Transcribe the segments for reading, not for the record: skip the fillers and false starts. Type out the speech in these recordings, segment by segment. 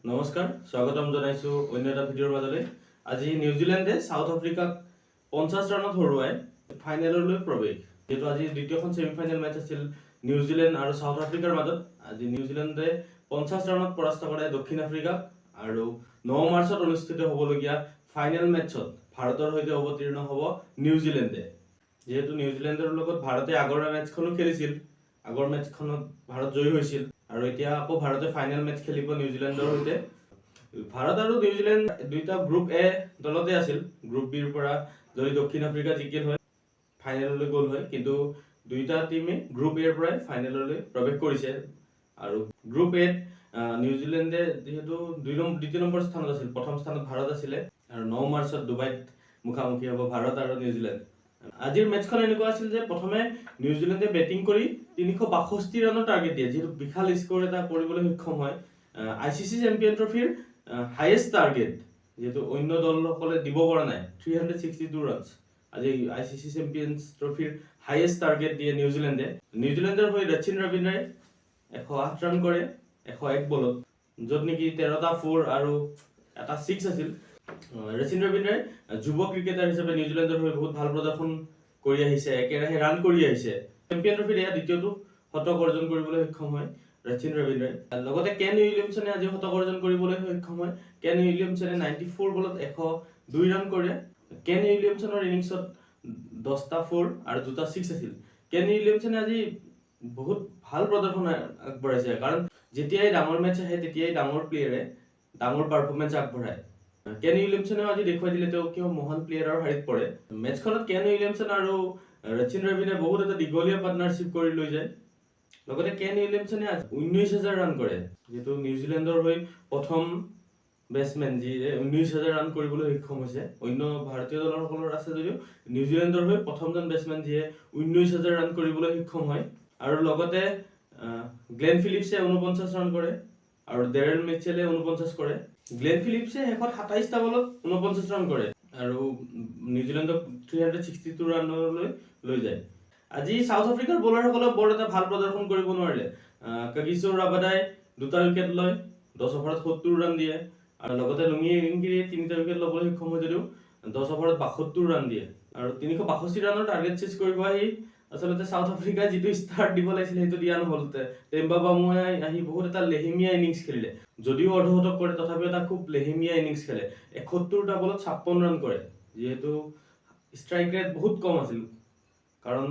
নমস্কাৰ স্বাগতম জনাইছো অন্য এটা ভিডিঅ'ৰ মাজলৈ। আজি নিউজিলেণ্ডে সাউথ আফ্ৰিকাক 50 ৰানত হৰুৱাই ফাইনেললৈ প্ৰৱেশ। যেটো আজি দ্বিতীয়খন সেমিফাইনেল মেচ আছিল নিউজিলেণ্ড আৰু সাউথ আফ্ৰিকাৰ মাজত। আজি নিউজিলেণ্ডে 50 ৰানত পৰাস্ত কৰে দক্ষিণ আফ্ৰিকাক আৰু 9 মাৰ্চত অনুষ্ঠিত হ'বলগীয়া ফাইনেল মেচত ভাৰতৰ সৈতে অৱতীৰ্ণ হ'ব নিউজিলেণ্ডে। যেহেতু নিউজিলেণ্ডৰ লগত ভাৰতে আগৰ মেচখনো খেলিছিল, আগৰ মেচখনত ভাৰত জয়ী হৈছিল আৰু এতিয়া আকৌ ভাৰতে ফাইনেল মেচ খেলিব নিউজিলেণ্ডৰ সৈতে। ভাৰত আৰু নিউজিলেণ্ড দুইটা গ্ৰুপ এ দলতে আছিল। গ্ৰুপ বিৰ পৰা যদি দক্ষিণ আফ্ৰিকা জিকিল হয় ফাইনেললৈ গ'ল হয়, কিন্তু দুইটা টিমে গ্ৰুপ এৰ পৰাই ফাইনেললৈ প্ৰৱেশ কৰিছে। আৰু গ্ৰুপ এ নিউজিলেণ্ডে যেহেতু দ্বিতীয় নম্বৰ স্থানত আছিল, প্ৰথম স্থানত ভাৰত আছিলে আৰু 9 মাৰ্চত ডুবাইত মুখামুখি হ'ব ভাৰত আৰু নিউজিলেণ্ড। আজিৰ মেচখন এনেকুৱা আছিল যে প্ৰথমে নিউজিলেণ্ডে বেটিং কৰি 362 ৰানৰ টাৰ্গেট দিয়ে, যেহেতু বিশাল স্কোৰ এটা কৰিবলৈ সক্ষম হয়। আইচিচি চেম্পিয়ন ট্ৰফিৰ হাইয়েষ্ট টাৰ্গেট, যেহেতু অন্য দলসকলে দিব পৰা নাই 362 ৰানছ। আজি আইচিচি চেম্পিয়ন্স ট্ৰফিৰ হাইয়েষ্ট টাৰ্গেট দিয়ে নিউজিলেণ্ডে। নিউজিলেণ্ডৰ হৈ ৰচিন ৰবীন্দ্ৰাই 108 ৰান কৰে 101 বলত, য'ত নেকি 13টা 4 আৰু এটা 6 আছিল। ৰচিন ৰবীন্দ্ৰাই যুৱ ক্ৰিকেটাৰ হিচাপে নিউজিলেণ্ডৰ হৈ বহুত ভাল প্ৰদৰ্শন কৰি আহিছে, একেৰাহে ৰান কৰি আহিছে। চেম্পিয়ন ট্ৰফিত এয়া দ্বিতীয়টো শতক অৰ্জন কৰিবলৈ সক্ষম হয় ৰচিন ৰবীন্দ্ৰাই। লগতে কেন উইলিয়ামছনে আজি শতক অৰ্জন কৰিবলৈ সক্ষম হয়। কেন উইলিয়ামছনে 94 বলত 102 ৰান কৰে। কেন উইলিয়ামছনৰ ইনিংছত 10টা 4 আৰু 2টা 6 আছিল। কেন উইলিয়ামছনে আজি বহুত ভাল প্ৰদৰ্শন আগবঢ়াইছে, কাৰণ যেতিয়াই ডাঙৰ মেচ আহে তেতিয়াই ডাঙৰ প্লেয়াৰে ডাঙৰ পাৰফৰ্মেন্স আগবঢ়ায়। কেন উইলিয়ামছনেও আজি দেখুৱাই দিলে তেওঁ কিয় মহান প্লেয়াৰৰ শাৰীত পৰে। মেচখনত কেন উইলিয়ামছন আৰু ৰচিন ৰবীন্দ্ৰাই বহুত এটা দীঘলীয়া পাৰ্টনাৰশ্বিপ কৰি লৈ যায়। লগতে কেন উইলিয়ামছনে 19,000 ৰান কৰে, যেটো নিউজিলেণ্ডৰ হৈ প্ৰথম বেটসমেন যিয়ে 19,000 ৰান কৰিবলৈ সক্ষম হৈছে। অন্য ভাৰতীয় দলসকলৰ আছে যদিও নিউজিলেণ্ডৰ হৈ প্ৰথমজন বেটসমেন যিয়ে 19,000 ৰান কৰিবলৈ সক্ষম হয়। আৰু লগতে গ্লেন ফিলিপছে 49 ৰান কৰে আৰু ডেৰেল মিচেলে 49 কৰে। গ্লেন ফিলিপছে শেষত 27টা বলত 49 ৰান কৰে আৰু নিউজিলেণ্ডক 362 ৰানলৈ লৈ যায়। আজি সাউথ আফ্ৰিকাৰ বলাৰসকলে বৰ এটা ভাল প্ৰদৰ্শন কৰিব নোৱাৰিলে। কাগিছো ৰাবাদাই 2টা উইকেট লয়, 10 অভাৰত 70 ৰান দিয়ে আৰু লগতে লুঙি ইংগিৰিয়ে 3টা উইকেট ল'বলৈ সক্ষম হয় যদিও 10 অভাৰত 72 ৰান দিয়ে আৰু 362 ৰানৰ টাৰ্গেট চেজ কৰিব আহি আচলতে সাউথ আফ্ৰিকাই যিটো ষ্টাৰ্ট দিব লাগিছিল সেইটো দিয়া নহ'ল। টেম্বা বামুৱাই আহি বহুত এটা লেহেমীয়া ইনিংছ খেলিলে, যদিও অৰ্ধশতক কৰে তথাপিও এটা খুব লেহেমীয়া ইনিংছ খেলে। 71টা বলত 56 ৰান কৰে, যিহেতু ষ্ট্ৰাইক ৰেট বহুত কম আছিল, কাৰণ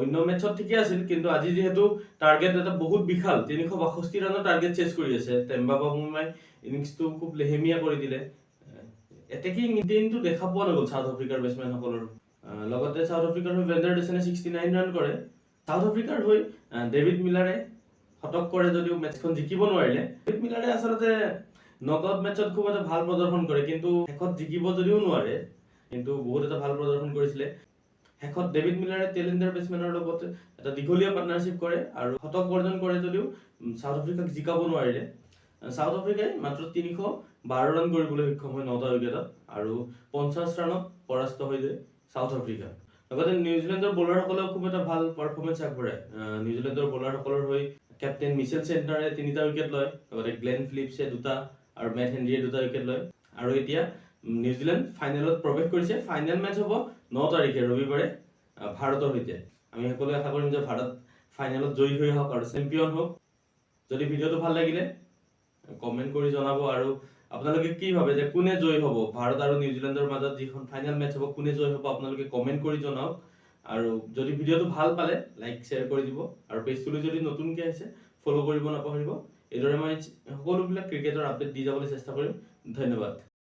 অন্য মেচত ঠিকে আছিল, কিন্তু আজি যেহেতু টাৰ্গেট এটা বহুত বিশাল 362 ৰানৰ টাৰ্গেট চেজ কৰি আছে, টেম্বা বামুৱাই ইনিংছটো খুব লেহেমীয়া কৰি দিলে। এটেকিং ইণ্টেন্টটো দেখা পোৱা নগ'ল সাউথ আফ্ৰিকাৰ বেটসমেনসকলৰ। লগতে সাউথ আফ্ৰিকাৰ হৈ ভেণ্ডাৰডেছনে 69 ৰান কৰে। সাউথ আফ্ৰিকাৰ হৈ ডেভিড মিলাৰে শতক কৰে যদিও মেচখন জিকিব নোৱাৰিলে। ডেভিড মিলাৰে আচলতে নকআউট মেচত খুব এটা ভাল প্ৰদৰ্শন কৰে, কিন্তু শেষত জিকিব যদিও নোৱাৰে, কিন্তু বহুত এটা ভাল প্ৰদৰ্শন কৰিছিলে। শেষত ডেভিড মিলাৰে টেলেণ্টাৰ বেটসমেনৰ লগত এটা দীঘলীয়া পাৰ্টনাৰশ্বিপ কৰে আৰু শতক অৰ্জন কৰে যদিও সাউথ আফ্ৰিকাক জিকাব নোৱাৰিলে। সাউথ আফ্ৰিকাই মাত্ৰ 312 ৰান কৰিবলৈ সক্ষম হয় 9টা উইকেটত আৰু 50 ৰানত পৰাস্ত হৈ যায় সাউথ আফ্ৰিকা। লগতে নিউজিলেণ্ডৰ বলাৰসকলেও খুব এটা ভাল পাৰফৰ্মেন্স আগবঢ়ায়। নিউজিলেণ্ডৰ বলাৰসকলৰ হৈ কেপ্টেইন মিচেল চেণ্টাৰে 3টা উইকেট লয়, লগতে গ্লেন ফিলিপছে 2টা আৰু মেট হেনৰীয়ে 2টা উইকেট লয়। আৰু এতিয়া নিউজিলেণ্ড ফাইনেলত প্ৰৱেশ কৰিছে। ফাইনেল মেচ হ'ব 9 তাৰিখে ৰবিবাৰে ভাৰতৰ সৈতে। আমি সকলোৱে আশা কৰিম যে ভাৰত ফাইনেলত জয়ী হৈ হওক আৰু চেম্পিয়ন হওক। যদি ভিডিঅ'টো ভাল লাগিলে কমেন্ট কৰি জনাব, আৰু আপোনালোকে কি ভাবে যে কোনে জয়ী হ'ব ভাৰত আৰু নিউজিলেণ্ডৰ মাজত যিখন ফাইনেল মেচ হ'ব, কোনে জয়ী হ'ব আপোনালোকে কমেন্ট কৰি জনাওক। আৰু যদি ভিডিঅ'টো ভাল পালে লাইক শ্বেয়াৰ কৰি দিব, আৰু পেজটোলৈ যদি নতুনকৈ আহিছে ফ'ল' কৰিব নাপাহৰিব। এইদৰে মই সকলোবিলাক ক্ৰিকেটৰ আপডেট দি যাবলৈ চেষ্টা কৰিম। ধন্যবাদ।